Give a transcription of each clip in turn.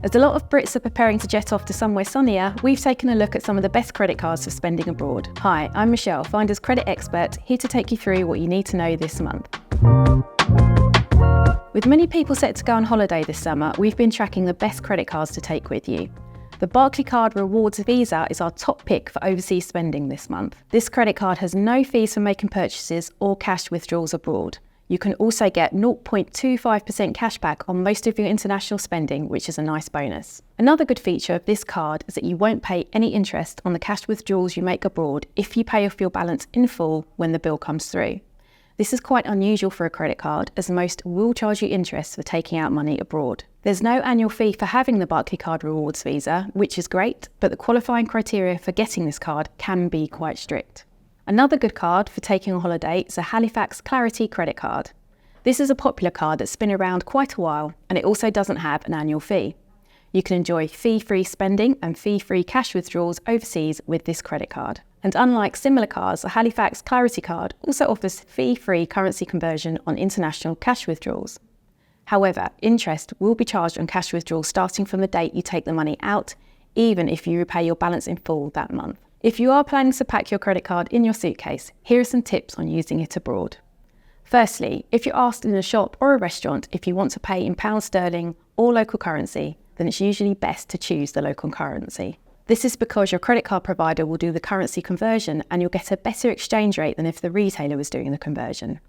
As a lot of Brits are preparing to jet off to somewhere sunnier, we've taken a look at some of the best credit cards for spending abroad. Hi, I'm Michelle, Finder's credit expert, here to take you through what you need to know this month. With many people set to go on holiday this summer, we've been tracking the best credit cards to take with you. The Barclaycard Rewards Visa is our top pick for overseas spending this month. This credit card has no fees for making purchases or cash withdrawals abroad. You can also get 0.25% cashback on most of your international spending, which is a nice bonus. Another good feature of this card is that you won't pay any interest on the cash withdrawals you make abroad if you pay off your balance in full when the bill comes through. This is quite unusual for a credit card, as most will charge you interest for taking out money abroad. There's no annual fee for having the Barclaycard Rewards Visa, which is great, but the qualifying criteria for getting this card can be quite strict. Another good card for taking a holiday is a Halifax Clarity credit card. This is a popular card that's been around quite a while, and it also doesn't have an annual fee. You can enjoy fee-free spending and fee-free cash withdrawals overseas with this credit card. And unlike similar cards, the Halifax Clarity card also offers fee-free currency conversion on international cash withdrawals. However, interest will be charged on cash withdrawals starting from the date you take the money out, even if you repay your balance in full that month. If you are planning to pack your credit card in your suitcase, here are some tips on using it abroad. Firstly, if you're asked in a shop or a restaurant if you want to pay in pound sterling or local currency, then it's usually best to choose the local currency. This is because your credit card provider will do the currency conversion and you'll get a better exchange rate than if the retailer was doing the conversion.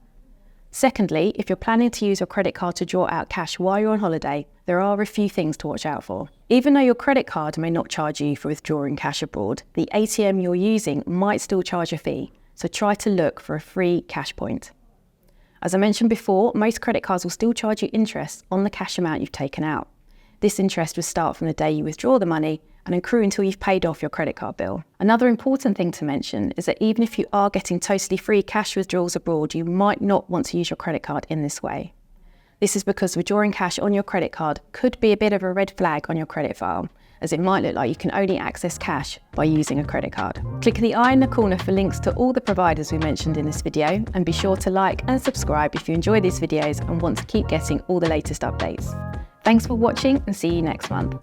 Secondly, if you're planning to use your credit card to draw out cash while you're on holiday, there are a few things to watch out for. Even though your credit card may not charge you for withdrawing cash abroad, the ATM you're using might still charge a fee, so try to look for a free cash point. As I mentioned before, most credit cards will still charge you interest on the cash amount you've taken out. This interest will start from the day you withdraw the money and accrue until you've paid off your credit card bill. Another important thing to mention is that even if you are getting totally free cash withdrawals abroad, you might not want to use your credit card in this way. This is because withdrawing cash on your credit card could be a bit of a red flag on your credit file, as it might look like you can only access cash by using a credit card. Click the eye in the corner for links to all the providers we mentioned in this video, and be sure to like and subscribe if you enjoy these videos and want to keep getting all the latest updates. Thanks for watching and see you next month.